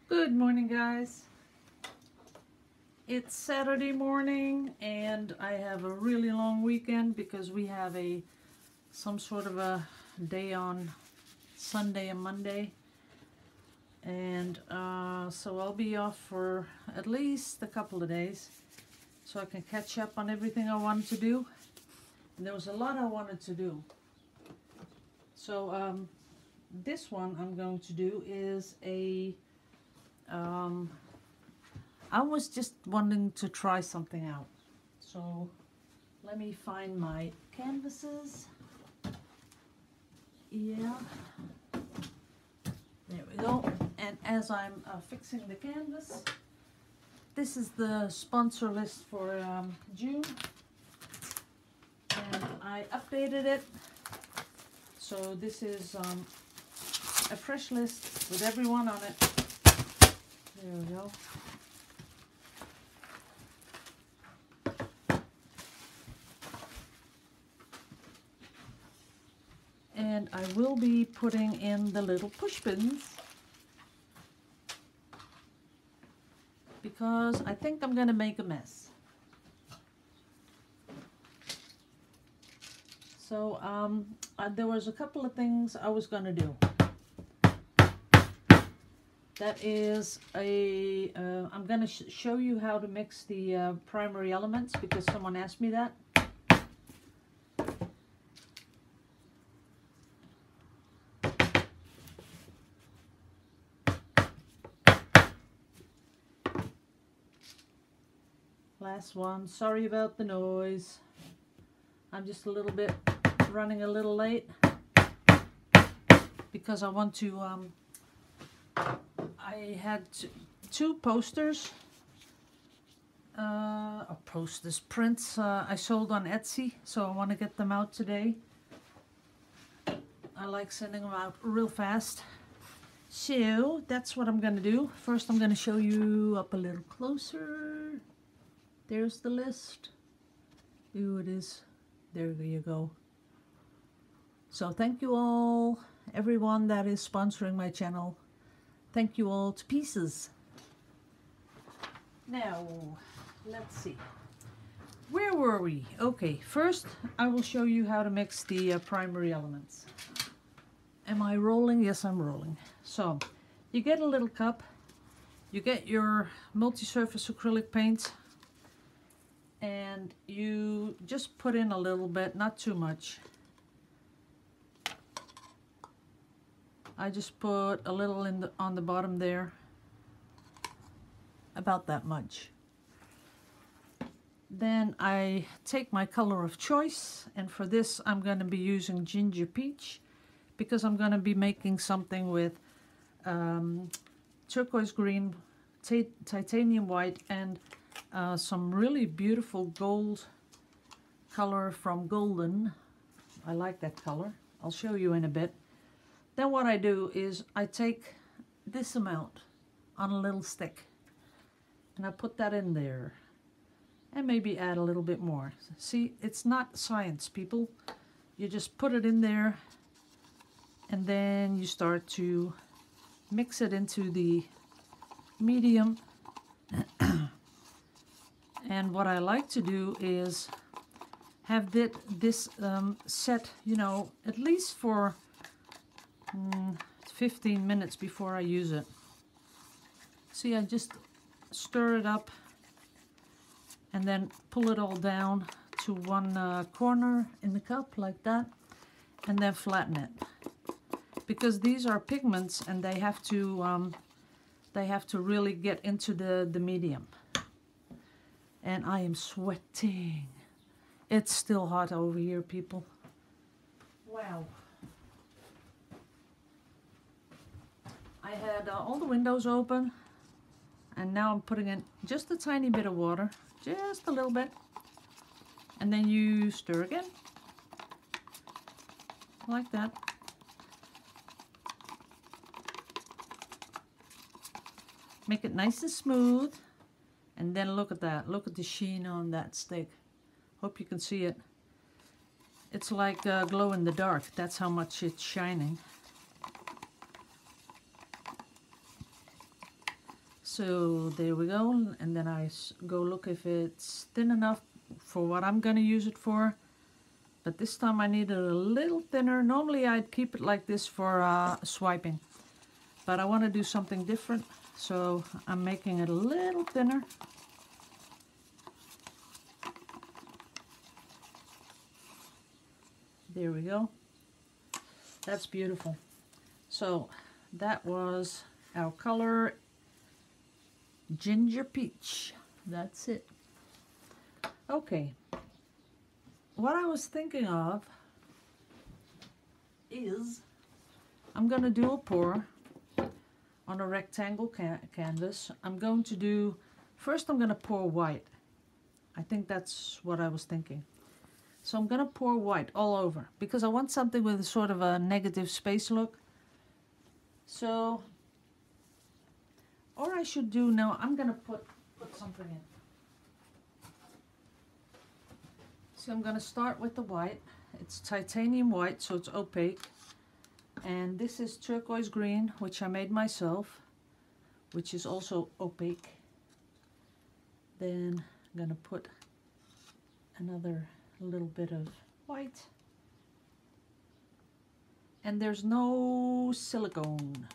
Good morning, guys. It's Saturday morning and I have a really long weekend because we have some sort of a day on Sunday and Monday, and so I'll be off for at least a couple of days so I can catch up on everything I wanted to do. And there was a lot I wanted to do. So this one I'm going to do is I was just wanting to try something out. So let me find my canvases. Yeah, there we go. And as I'm fixing the canvas, this is the sponsor list for June, and I updated it. So this is a fresh list with everyone on it. There we go. And I will be putting in the little push pins because I think I'm going to make a mess. So there was a couple of things I was going to do. That is I'm going to show you how to mix the primary elements because someone asked me that. Last one. Sorry about the noise. I'm just a little bit running a little late because I want to I had two posters prints I sold on Etsy, so I want to get them out today. I like sending them out real fast. So that's what I'm going to do. First I'm going to show you up a little closer. There's the list. Ooh, it is. There you go. So thank you all, everyone that is sponsoring my channel. Thank you all to pieces. Now, let's see. Where were we? Okay, first I will show you how to mix the primary elements. Am I rolling? Yes, I'm rolling. So, you get a little cup. You get your multi-surface acrylic paint. And you just put in a little bit, not too much. I just put a little on the bottom there, about that much. Then I take my color of choice, and for this I'm going to be using ginger peach because I'm going to be making something with turquoise green, titanium white, and some really beautiful gold color from Golden. I like that color. I'll show you in a bit. Then what I do is I take this amount on a little stick and I put that in there and maybe add a little bit more. See, it's not science, people. You just put it in there and then you start to mix it into the medium. And what I like to do is have this set, you know, at least for 15 minutes before I use it. See, I just stir it up and then pull it all down to one corner in the cup like that, and then flatten it. Because these are pigments and they have to really get into the medium. And I am sweating. It's still hot over here, people. Wow. I had all the windows open, and now I'm putting in just a tiny bit of water, just a little bit, and then you stir again, like that. Make it nice and smooth. And then look at that. Look at the sheen on that stick. Hope you can see it. It's like glow in the dark. That's how much it's shining. So there we go, and then I go look if it's thin enough for what I'm gonna use it for. But this time I need it a little thinner. Normally I'd keep it like this for swiping, but I want to do something different, so I'm making it a little thinner. There we go. That's beautiful. So that was our color Ginger Peach. That's it. Okay. What I was thinking of is I'm going to do a pour on a rectangle canvas. I'm going to do, first I'm going to pour white. I think that's what I was thinking. So I'm going to pour white all over because I want something with a sort of a negative space look. So, or I should do, no, I'm going to put something in. So I'm going to start with the white. It's titanium white, so it's opaque. And this is turquoise green, which I made myself, which is also opaque. Then I'm going to put another little bit of white. And there's no silicone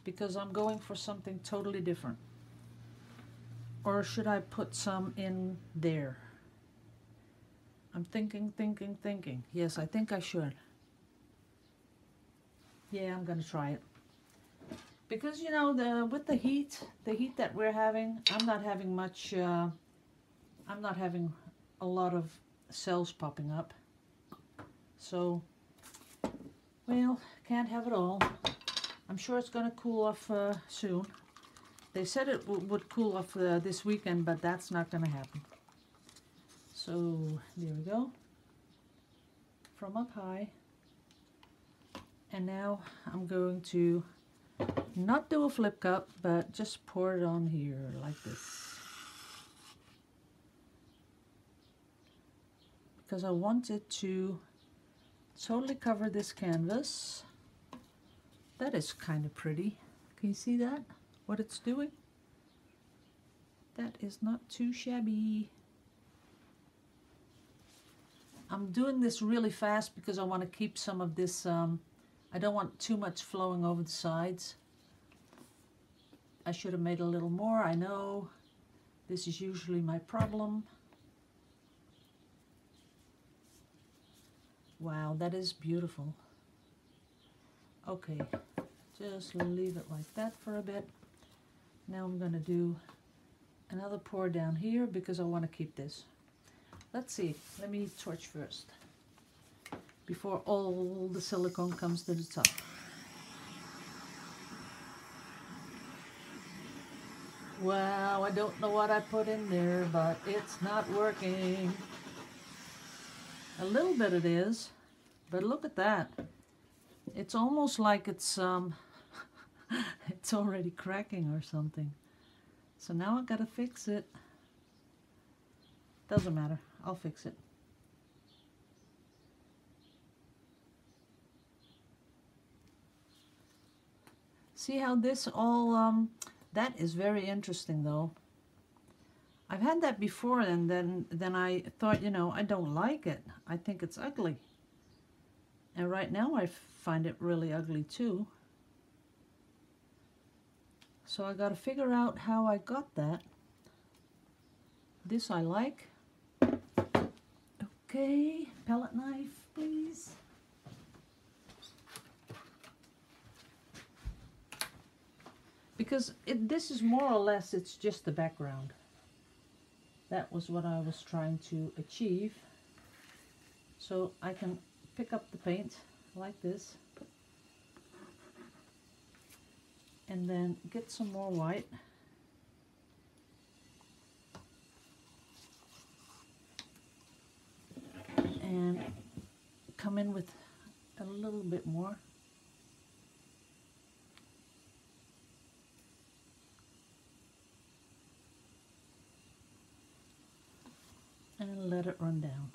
because I'm going for something totally different. Or should I put some in there? I'm thinking. Yes, I think I should. Yeah, I'm gonna try it. Because you know, with the heat that we're having, I'm not having much, I'm not having a lot of cells popping up. So, well, can't have it all. I'm sure it's gonna cool off soon. They said it would cool off this weekend, but that's not gonna happen. So, there we go. From up high. And now I'm going to not do a flip cup, but just pour it on here like this. Because I want it to totally cover this canvas. That is kind of pretty. Can you see that? What it's doing? That is not too shabby. I'm doing this really fast because I want to keep some of this, I don't want too much flowing over the sides. I should have made a little more, I know. This is usually my problem. Wow, that is beautiful. Okay, just leave it like that for a bit. Now I'm going to do another pour down here because I want to keep this. Let's see, let me torch first before all the silicone comes to the top. Wow, I don't know what I put in there, but it's not working. A little bit it is, but look at that. It's almost like it's it's already cracking or something. So now I gotta fix it. Doesn't matter, I'll fix it. See how this all, that is very interesting though. I've had that before and then I thought, you know, I don't like it. I think it's ugly. And right now I find it really ugly too. So I gotta figure out how I got that. This I like. Okay, palette knife, please. Because this is more or less, it's just the background. That was what I was trying to achieve. So I can pick up the paint like this. And then get some more white. And come in with a little bit more. And let it run down.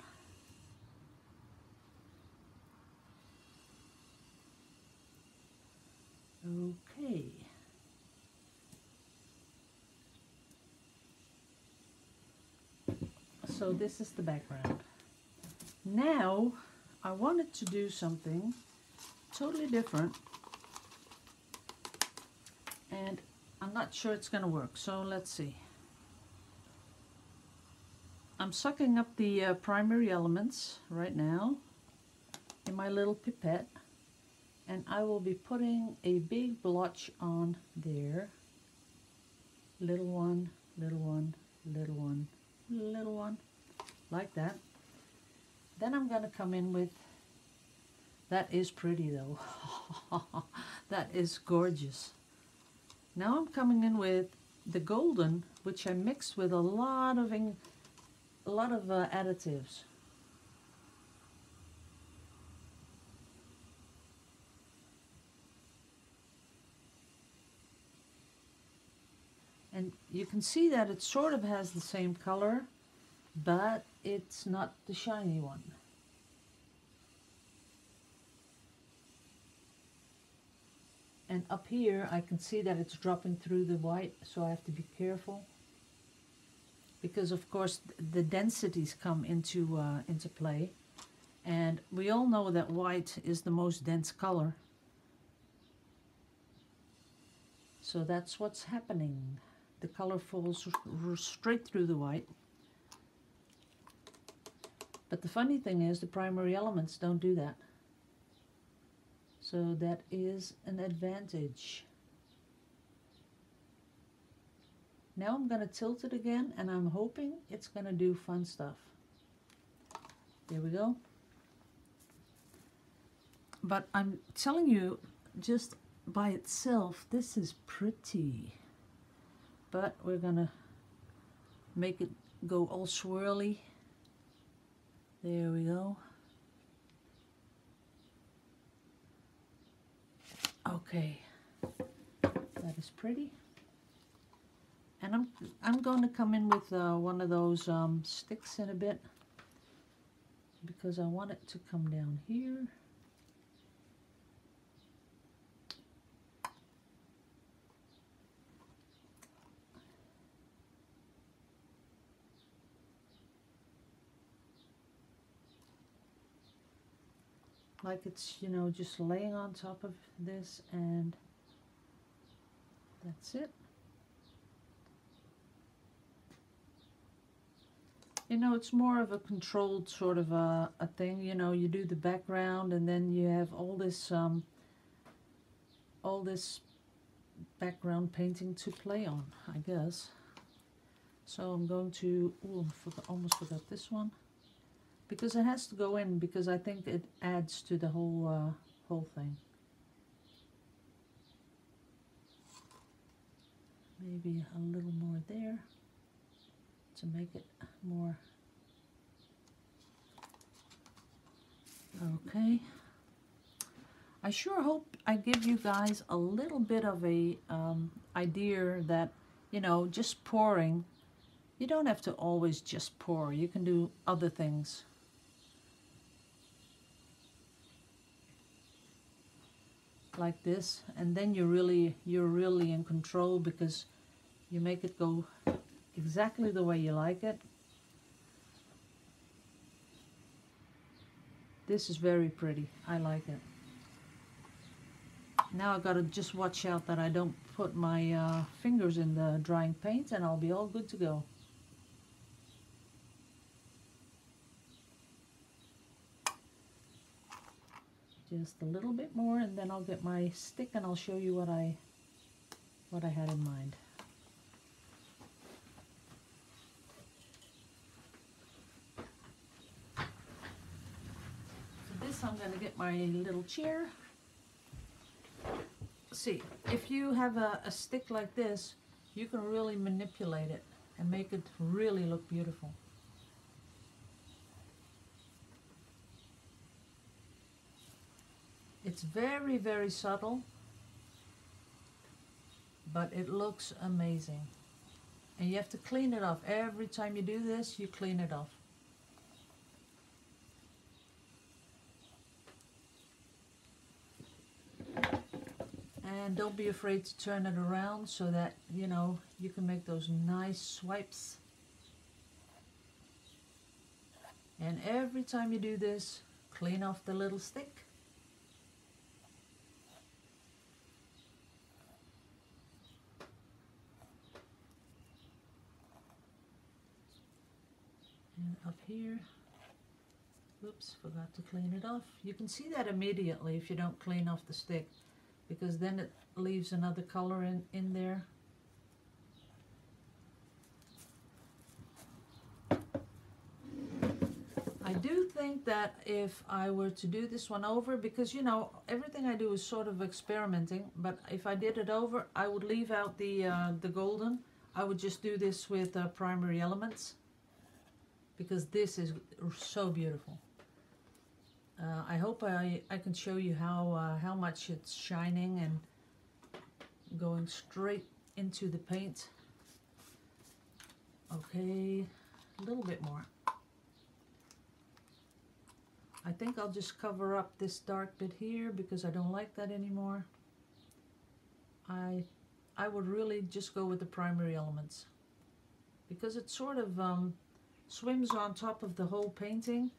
Okay. So this is the background. Now I wanted to do something totally different, and I'm not sure it's going to work, so let's see. I'm sucking up the primary elements right now in my little pipette, and I will be putting a big blotch on there. Little one, little one, little one, little one, like that. Then I'm going to come in with, that is pretty though. That is gorgeous. Now I'm coming in with the golden, which I mixed with a lot of additives. And you can see that it sort of has the same color, but it's not the shiny one. And up here I can see that it's dropping through the white, so I have to be careful. Because of course the densities come into play. And we all know that white is the most dense color. So that's what's happening. The color falls straight through the white. But the funny thing is the primary elements don't do that. So that is an advantage. Now I'm going to tilt it again, and I'm hoping it's going to do fun stuff. There we go. But I'm telling you, just by itself, this is pretty. But we're going to make it go all swirly. There we go. Okay, that is pretty. And I'm going to come in with one of those sticks in a bit, because I want it to come down here. Like it's, you know, just laying on top of this, and that's it. You know, it's more of a controlled sort of a thing. You know, you do the background, and then you have all this background painting to play on, I guess. So I'm going to, ooh, almost forgot this one. Because it has to go in, because I think it adds to the whole thing. Maybe a little more there to make it more. Okay. I sure hope I give you guys a little bit of a idea that, you know, just pouring, you don't have to always just pour. You can do other things. Like this, and then you're really in control, because you make it go exactly the way you like it. This is very pretty. I like it. Now I gotta just watch out that I don't put my fingers in the drying paint, and I'll be all good to go. Just a little bit more, and then I'll get my stick and I'll show you what I had in mind. For this, I'm going to get my little chair. See, if you have a stick like this, you can really manipulate it and make it really look beautiful. It's very, very subtle, but it looks amazing. And you have to clean it off. Every time you do this, you clean it off. And don't be afraid to turn it around, so that, you know, you can make those nice swipes. And every time you do this, clean off the little stick. And up here, oops, forgot to clean it off. You can see that immediately if you don't clean off the stick, because then it leaves another color in there. I do think that if I were to do this one over, because you know, everything I do is sort of experimenting, but if I did it over, I would leave out the golden. I would just do this with primary elements, because this is so beautiful. I hope I can show you how much it's shining and going straight into the paint. Okay, a little bit more. I think I'll just cover up this dark bit here because I don't like that anymore. I would really just go with the primary elements, because it sort of swims on top of the whole painting.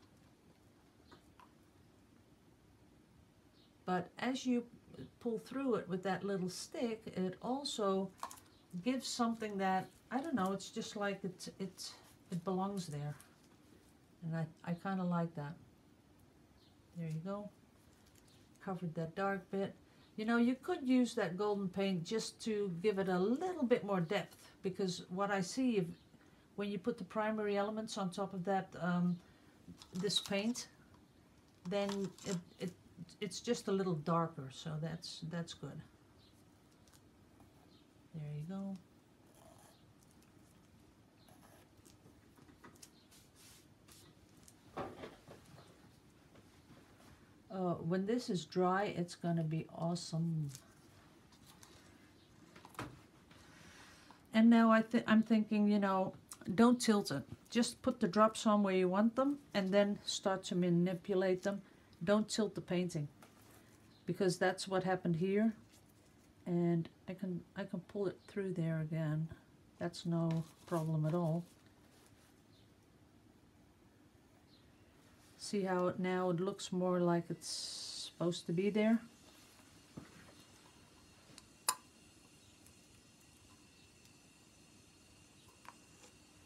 But as you pull through it with that little stick, it also gives something that, I don't know, it's just like it belongs there. And I kind of like that. There you go. Covered that dark bit. You know, you could use that golden paint just to give it a little bit more depth, because what I see when you put the primary elements on top of that this paint, then it's just a little darker, so that's good. There you go. When this is dry, it's gonna be awesome. And now I'm thinking, you know, don't tilt it. Just put the drops on where you want them and then start to manipulate them. Don't tilt the painting, because that's what happened here. And I can pull it through there again. That's no problem at all. See how now it looks more like it's supposed to be there?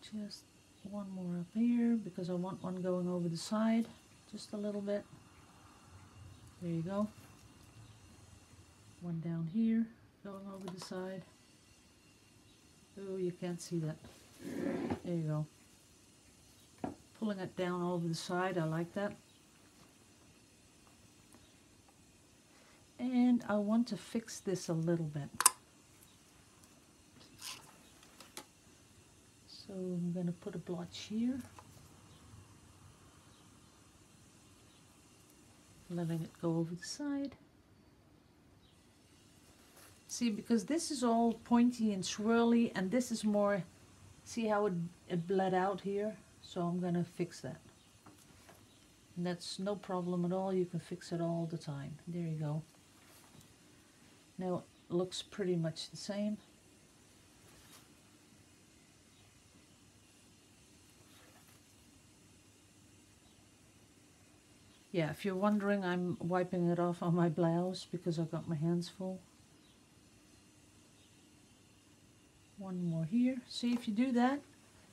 Just one more up here, because I want one going over the side, just a little bit. There you go. One down here, going over the side. Oh, you can't see that. There you go. Pulling it down over the side, I like that. And I want to fix this a little bit. So I'm going to put a blotch here. Letting it go over the side. See, because this is all pointy and swirly, and this is more, see how it bled out here? So I'm going to fix that. And that's no problem at all. You can fix it all the time. There you go. Now it looks pretty much the same. Yeah, if you're wondering, I'm wiping it off on my blouse because I've got my hands full. One more here. See, if you do that,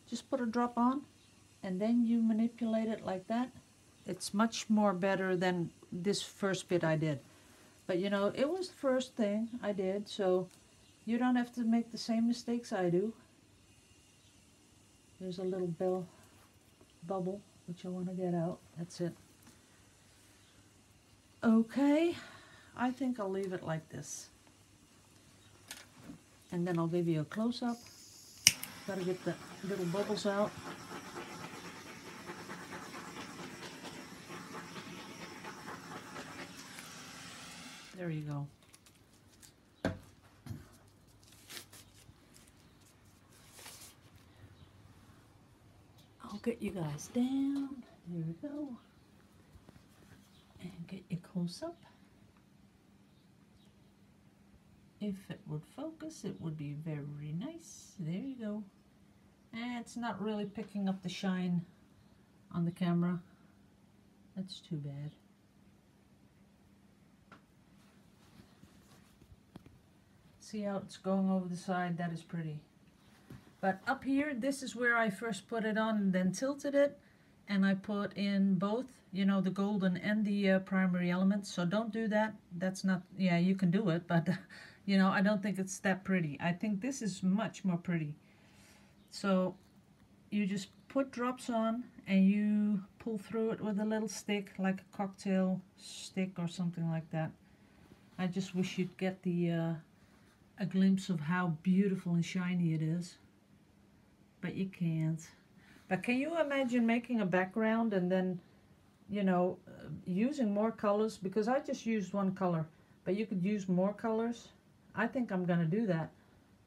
just put a drop on and then you manipulate it like that. It's much more better than this first bit I did. But you know, it was the first thing I did, so you don't have to make the same mistakes I do. There's a little bubble which I want to get out. That's it. Okay, I think I'll leave it like this. And then I'll give you a close-up. Gotta get the little bubbles out. There you go. I'll get you guys down. There we go. And get you close up. If it would focus, it would be very nice. There you go. And it's not really picking up the shine on the camera. That's too bad. See how it's going over the side? That is pretty. But up here, this is where I first put it on and then tilted it. And I put in both, you know, the golden and the primary elements. So don't do that. That's not, yeah, you can do it, but, you know, I don't think it's that pretty. I think this is much more pretty. So you just put drops on and you pull through it with a little stick, like a cocktail stick or something like that. I just wish you'd get the a glimpse of how beautiful and shiny it is. But you can't. But can you imagine making a background and then, you know, using more colors? Because I just used one color, but you could use more colors. I think I'm going to do that.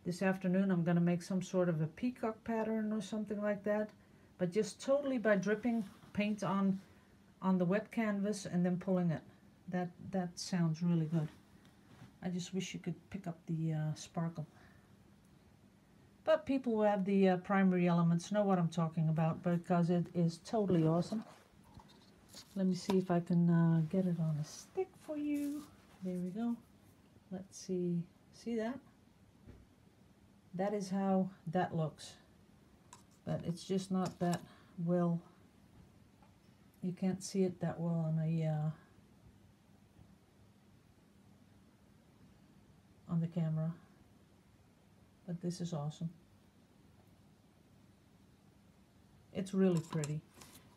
This afternoon I'm going to make some sort of a peacock pattern or something like that. But just totally by dripping paint on the wet canvas and then pulling it. That sounds really good. I just wish you could pick up the sparkle. But people who have the primary elements know what I'm talking about because it is totally awesome. Let me see if I can get it on a stick for you. There we go. Let's see. See that? That is how that looks. But it's just not that well. You can't see it that well on the camera. But this is awesome. It's really pretty.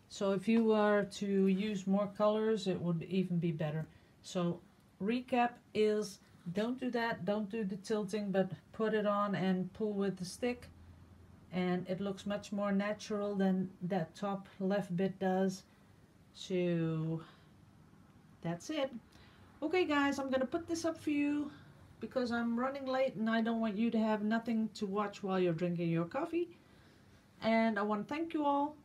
So if you were to use more colors, it would even be better. So recap is, don't do that, don't do the tilting, but put it on and pull with the stick. And it looks much more natural than that top left bit does. So that's it. Okay guys, I'm gonna put this up for you, because I'm running late and I don't want you to have nothing to watch while you're drinking your coffee. And I want to thank you all,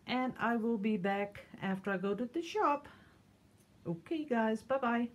and I will be back after I go to the shop. Okay guys, bye bye.